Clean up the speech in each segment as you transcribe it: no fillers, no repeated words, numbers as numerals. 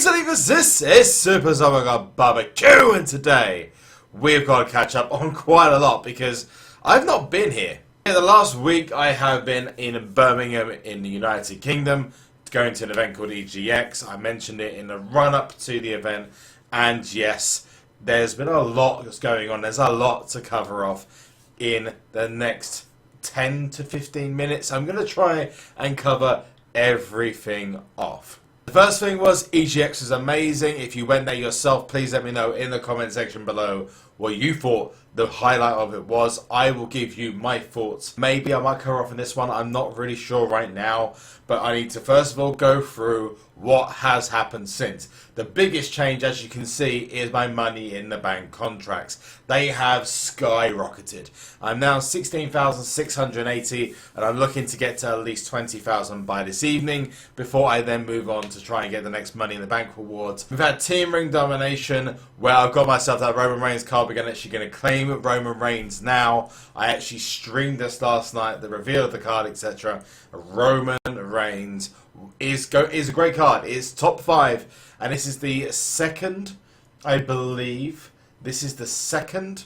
Believers, this is SuperZombGBBQ, and today we've got to catch up on quite a lot because I've not been here. In the last week I have been in Birmingham in the United Kingdom going to an event called EGX. I mentioned it in the run-up to the event, and yes, there's been a lot that's going on. There's a lot to cover off in the next 10 to 15 minutes. I'm going to try and cover everything off. The first thing was EGX was amazing. If you went there yourself, please let me know in the comment section below what you thought the highlight of it was. I will give you my thoughts. Maybe I might cover off in this one. I'm not really sure right now, but I need to first of all go through what has happened since. The biggest change, as you can see, is my money in the bank contracts. They have skyrocketed. I'm now 16,680 and I'm looking to get to at least 20,000 by this evening before I then move on to try and get the next money in the bank rewards. We've had Team Ring Domination where I've got myself that Roman Reigns card. We're actually going to claim Roman Reigns now. I actually streamed this last night, the reveal of the card, etc. Roman Reigns is a great card. It's top 5, and this is the second, I believe, this is the second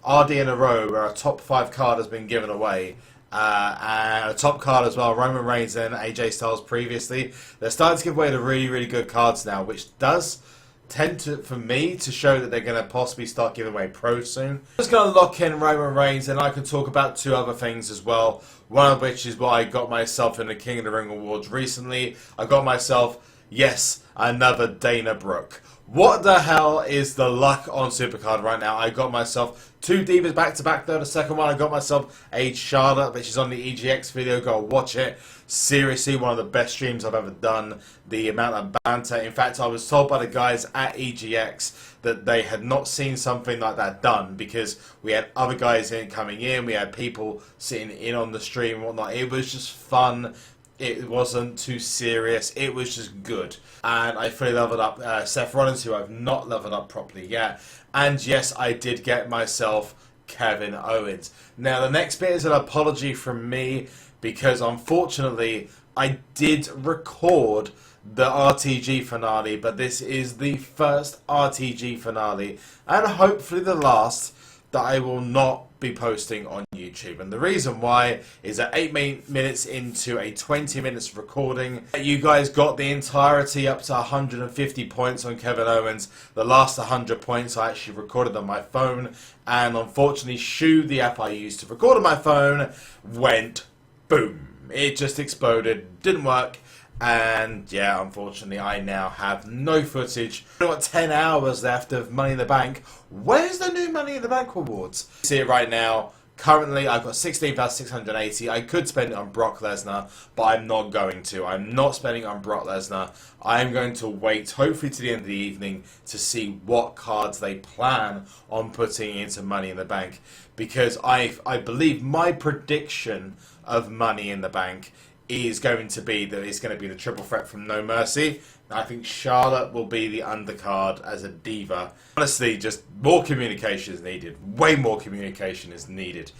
RD in a row where a top 5 card has been given away. And a top card as well, Roman Reigns and AJ Styles previously. They're starting to give away the really, really good cards now, which does tend to, for me, to show that they're going to possibly start giving away pros soon. I'm just going to lock in Roman Reigns, and I can talk about 2 other things as well. One of which is what I got myself in the King of the Ring Awards recently. I got myself, yes, another Dana Brooke. What the hell is the luck on SuperCard right now? I got myself 2 Divas back to back though. The second one I got myself a Charlotte, which is on the EGX video. Go watch it. Seriously, one of the best streams I've ever done. The amount of banter. In fact, I was told by the guys at EGX that they had not seen something like that done because we had other guys coming in. We had people sitting in on the stream and whatnot. It was just fun. It wasn't too serious. It was just good. And I fully leveled up Seth Rollins, who I've not leveled up properly yet. And yes, I did get myself Kevin Owens. Now, the next bit is an apology from me because, unfortunately, I did record the RTG finale, but this is the first RTG finale, and hopefully the last, that I will not be posting on YouTube. And the reason why is that 8 minutes into a 20 minutes recording, you guys got the entirety up to 150 points on Kevin Owens. The last 100 points I actually recorded on my phone, and unfortunately Shu, the app I used to record on my phone, went boom. It just exploded, didn't work. And yeah, unfortunately, I now have no footage. I've got 10 hours left of Money in the Bank. Where's the new Money in the Bank rewards? See it right now. Currently, I've got 16,680. I could spend it on Brock Lesnar, but I'm not going to. I'm not spending it on Brock Lesnar. I'm going to wait, hopefully to the end of the evening, to see what cards they plan on putting into Money in the Bank. Because I believe my prediction of Money in the Bank is going to be that it's going to be the triple threat from No Mercy. I think Charlotte will be the undercard as a diva. Honestly, just more communication is needed. Way more communication is needed.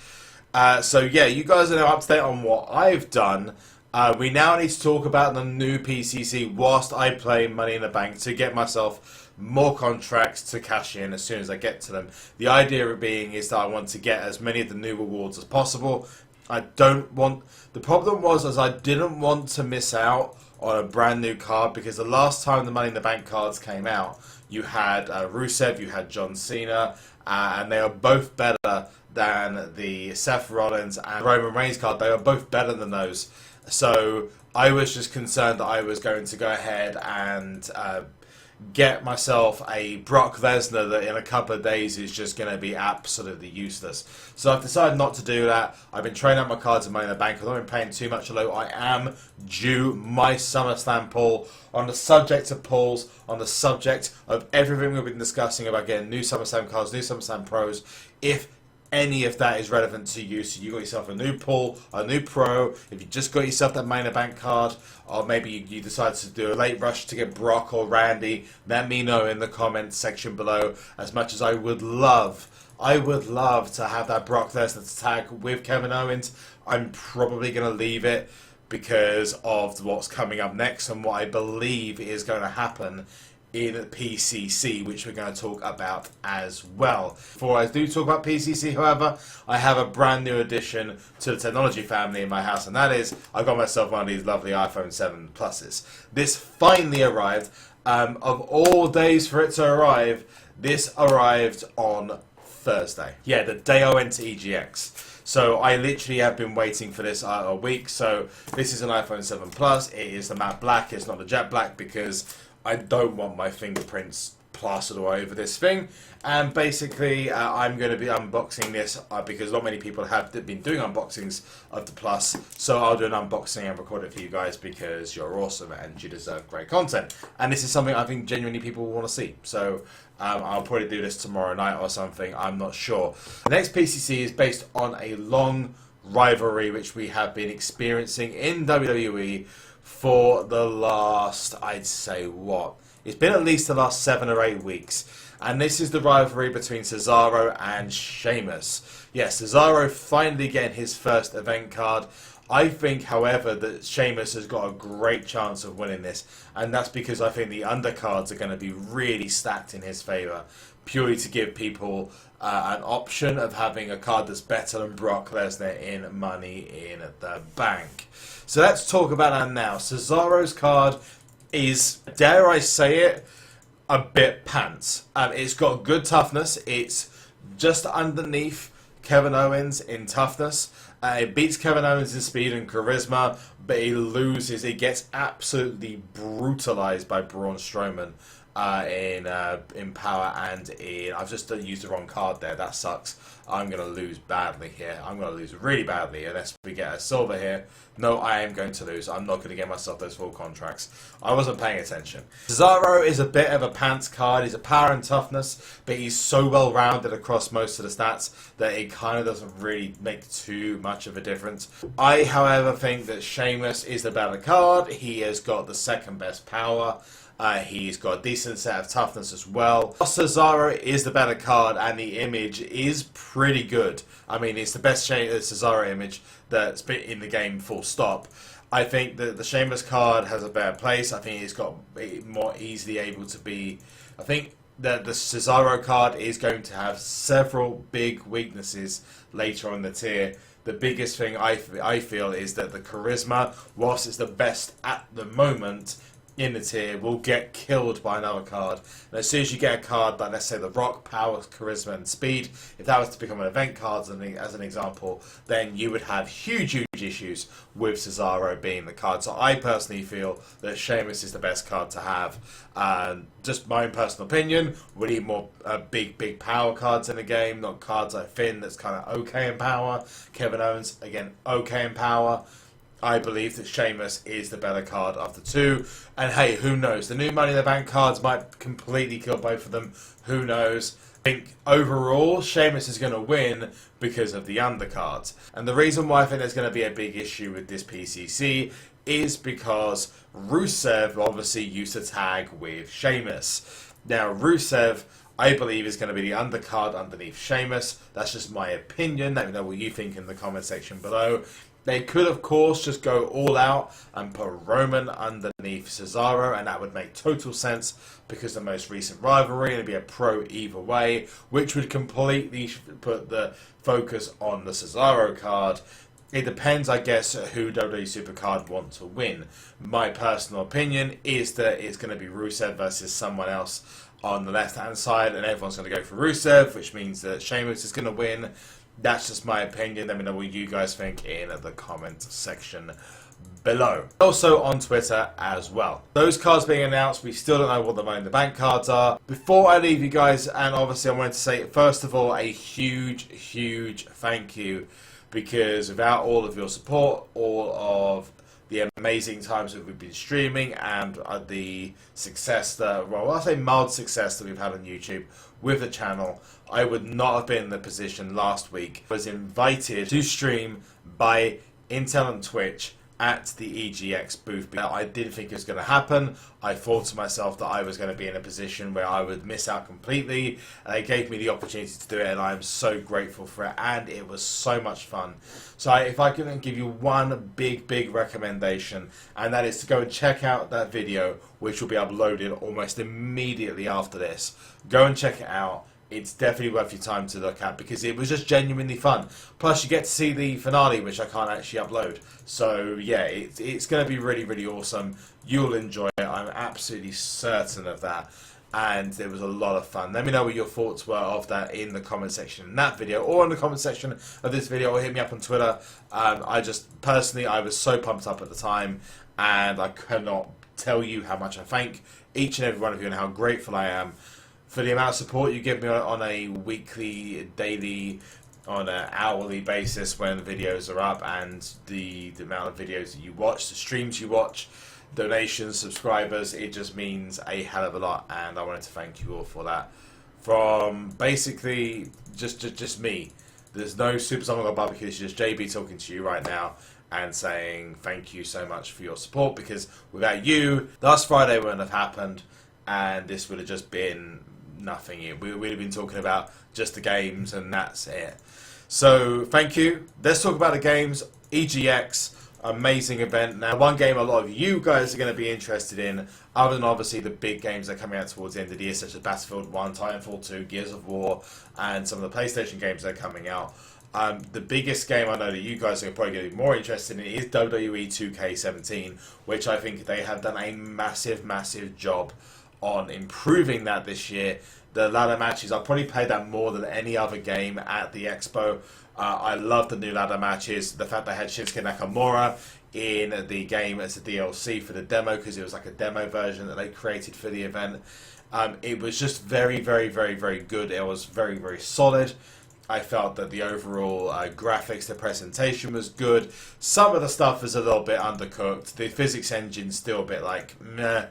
So yeah, you guys are now up to date on what I've done. We now need to talk about the new PCC whilst I play Money in the Bank to get myself more contracts to cash in as soon as I get to them. The idea being is that I want to get as many of the new rewards as possible. I don't want... The problem was I didn't want to miss out on a brand new card because the last time the Money in the Bank cards came out, you had Rusev, you had John Cena, and they are both better than the Seth Rollins and Roman Reigns card. They are both better than those. So I was just concerned that I was going to go ahead and get myself a Brock Lesnar that in a couple of days is just going to be absolutely useless. So I've decided not to do that. I've been training up my cards in Money in the Bank. I've not been paying too much low. I am due my SummerSlam pull. On the subject of pulls, on the subject of everything we've been discussing about getting new SummerSlam cards, new SummerSlam pros, if any of that is relevant to you, so you got yourself a new pull, a new pro, if you just got yourself that Money in the Bank card, or maybe you decided to do a late rush to get Brock or Randy, let me know in the comments section below. As much as I would love to have that Brock Lesnar tag with Kevin Owens, I'm probably going to leave it because of what's coming up next and what I believe is going to happen in PCC, which we're going to talk about as well. Before I do talk about PCC, however, I have a brand new addition to the technology family in my house, and that is I got myself one of these lovely iPhone 7 Pluses. This finally arrived. Of all days for it to arrive, this arrived on Thursday. Yeah, the day I went to EGX. So I literally have been waiting for this a week. So this is an iPhone 7 Plus. It is the matte black. It's not the jet black because I don't want my fingerprints plastered all over this thing. And basically, I'm going to be unboxing this because not many people have been doing unboxings of the Plus. So I'll do an unboxing and record it for you guys because you're awesome and you deserve great content. And this is something I think genuinely people want to see. So I'll probably do this tomorrow night or something. I'm not sure. The next PCC is based on a long rivalry which we have been experiencing in WWE for the last, I'd say, what? It's been at least the last 7 or 8 weeks. And this is the rivalry between Cesaro and Sheamus. Yes, Cesaro finally getting his first event card. I think, however, that Sheamus has got a great chance of winning this. And that's because I think the undercards are going to be really stacked in his favour. Purely to give people an option of having a card that's better than Brock Lesnar in Money in the Bank. So let's talk about that now. Cesaro's card is, dare I say it, a bit pants. It's got good toughness. It's just underneath Kevin Owens in toughness. It beats Kevin Owens in speed and charisma, but it gets absolutely brutalized by Braun Strowman in power and in... I've just used the wrong card there. That sucks. I'm going to lose badly here. I'm going to lose really badly unless we get a silver here. No, I am going to lose. I'm not going to get myself those full contracts. I wasn't paying attention. Cesaro is a bit of a pants card. He's a power and toughness, but he's so well rounded across most of the stats that it kind of doesn't really make too much of a difference. I, however, think that Sheamus is the better card. He has got the second best power. He's got a decent set of toughness as well. Cesaro is the better card, and the image is pretty good. I mean, it's the best Cesaro image that's been in the game, full stop. I think that the Sheamus card has a better place. I think it's got more easily able to be... I think that the Cesaro card is going to have several big weaknesses later on the tier. The biggest thing I feel is that the charisma, whilst it's the best at the moment in the tier, will get killed by another card. And as soon as you get a card like, let's say, The Rock, power, charisma, and speed, if that was to become an event card as an example, then you would have huge issues with Cesaro being the card. So I personally feel that Sheamus is the best card to have. Just my own personal opinion, we need more big power cards in the game, not cards like Finn that's kind of okay in power. Kevin Owens, again, okay in power. I believe that Sheamus is the better card of the two. And hey, who knows? The new Money in the Bank cards might completely kill both of them. Who knows? I think overall, Sheamus is going to win because of the undercards. And the reason why I think there's going to be a big issue with this PCC is because Rusev obviously used to tag with Sheamus. Now, Rusev, I believe, is going to be the undercard underneath Sheamus. That's just my opinion. Let me know what you think in the comment section below. They could, of course, just go all out and put Roman underneath Cesaro, and that would make total sense because the most recent rivalry, and it'd be a pro either way, which would completely put the focus on the Cesaro card. It depends, I guess, who WWE SuperCard want to win. My personal opinion is that it's going to be Rusev versus someone else on the left-hand side, and everyone's going to go for Rusev, which means that Sheamus is going to win. That's just my opinion. Let me know what you guys think in the comment section below. Also on Twitter as well. Those cards being announced, we still don't know what the Money in the Bank cards are. Before I leave you guys, and obviously I wanted to say, first of all, a huge thank you, because without all of your support, all of the amazing times that we've been streaming, and the success that, well, I say mild success that we've had on YouTube with the channel, I would not have been in the position last week. I was invited to stream by Intel and Twitch at the EGX booth. I didn't think it was going to happen. I thought to myself that I was going to be in a position where I would miss out completely. They gave me the opportunity to do it, and I'm so grateful for it, and it was so much fun. So if I can give you one big recommendation, and that is to go and check out that video, which will be uploaded almost immediately after this. Go and check it out. It's definitely worth your time to look at because it was just genuinely fun. Plus, you get to see the finale, which I can't actually upload. So, yeah, it's going to be really awesome. You'll enjoy it. I'm absolutely certain of that. And it was a lot of fun. Let me know what your thoughts were of that in the comment section in that video or in the comment section of this video, or hit me up on Twitter. I was so pumped up at the time, and I cannot tell you how much I thank each and every one of you and how grateful I am for the amount of support you give me on a weekly, daily, on an hourly basis when the videos are up, and the amount of videos that you watch, the streams you watch, donations, subscribers. It just means a hell of a lot, and I wanted to thank you all for that. From basically just me. There's no SuperZOMGBBQ, it's just JB talking to you right now and saying thank you so much for your support, because without you, last Friday wouldn't have happened, and this would have just been nothing. We'd have been talking about just the games, and that's it. So thank you. Let's talk about the games. EGX, amazing event. Now, one game a lot of you guys are going to be interested in, other than obviously the big games that are coming out towards the end of the year, such as Battlefield 1, Titanfall 2, Gears of War, and some of the PlayStation games that are coming out. The biggest game I know that you guys are probably going to be more interested in is WWE 2K17, which I think they have done a massive job on improving that this year. The ladder matches, I've probably played that more than any other game at the Expo. I love the new ladder matches. The fact they had Shinsuke Nakamura in the game as a DLC for the demo, because it was like a demo version that they created for the event. It was just very good. It was very solid. I felt that the overall graphics, the presentation was good. Some of the stuff is a little bit undercooked. The physics engine's still a bit like meh.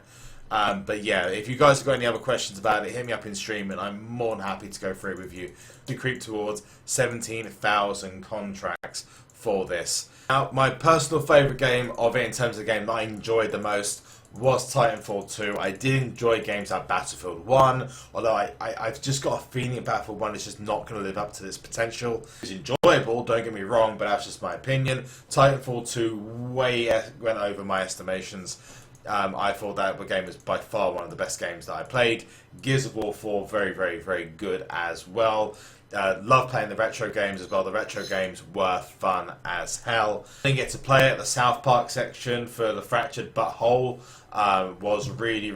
But yeah, if you guys have got any other questions about it, hit me up in stream, and I'm more than happy to go through it with you to creep towards 17,000 contracts for this. Now, my personal favourite game of it, in terms of the game that I enjoyed the most, was Titanfall 2. I did enjoy games like Battlefield 1, although I've just got a feeling that Battlefield 1 is just not going to live up to this potential. It's enjoyable, don't get me wrong, but that's just my opinion. Titanfall 2 went over my estimations. I thought that game was by far one of the best games that I played. Gears of War 4, very good as well. Love playing the retro games as well. The retro games were fun as hell. Didn't get to play at the South Park section for the Fractured Butthole. Was really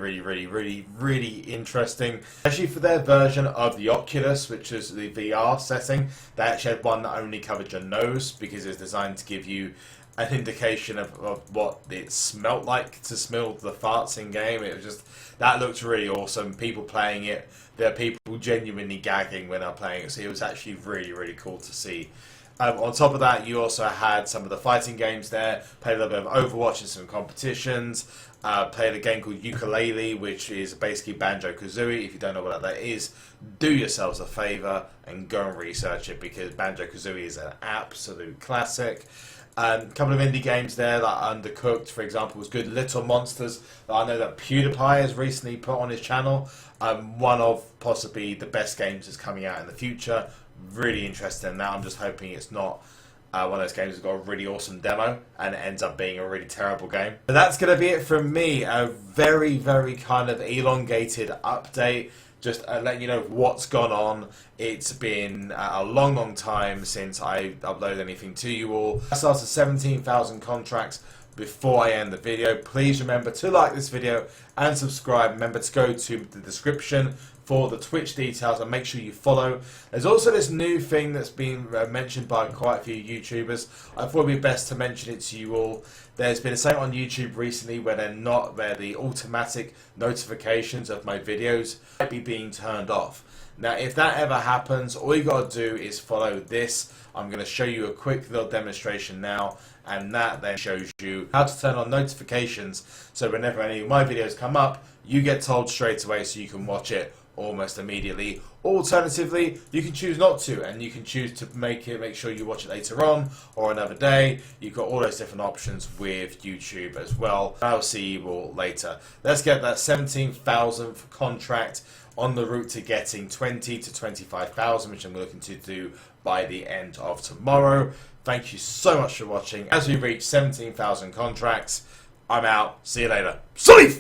interesting, especially for their version of the Oculus, which is the VR setting. They actually had one that only covered your nose, because it's designed to give you an indication of what it smelt like to smell the farts in game. It was just, that looked really awesome. People playing it, there are people genuinely gagging when they're playing it, so it was actually really cool to see. On top of that, you also had some of the fighting games there. Played a little bit of Overwatch and some competitions. Played a game called Ukulele, which is basically Banjo-Kazooie. If you don't know what that is, do yourselves a favour and go and research it, because Banjo-Kazooie is an absolute classic. A couple of indie games there that Undercooked, for example, was good. Little Monsters, that I know that PewDiePie has recently put on his channel. One of possibly the best games that's coming out in the future. Really interested in that. I'm just hoping it's not one of those games that's got a really awesome demo and it ends up being a really terrible game. But that's going to be it from me. A very kind of elongated update. Just letting you know what's gone on. It's been a long time since I uploaded anything to you all. I started 17,000 contracts before I end the video. Please remember to like this video and subscribe. Remember to go to the description for the Twitch details, and make sure you follow. There's also this new thing that's been mentioned by quite a few YouTubers. I thought it would be best to mention it to you all. There's been a site on YouTube recently where the automatic notifications of my videos might be being turned off. Now, if that ever happens, all you got to do is follow this. I'm going to show you a quick little demonstration now, and that then shows you how to turn on notifications, so whenever any of my videos come up, you get told straight away so you can watch it almost immediately. Alternatively, you can choose not to, and you can choose to make sure you watch it later on or another day. You've got all those different options with YouTube as well. I'll see you all later. Let's get that 17,000th contract on the route to getting 20 to 25,000, which I'm looking to do by the end of tomorrow. Thank you so much for watching. As we reach 17,000 contracts, I'm out. See you later. Safe!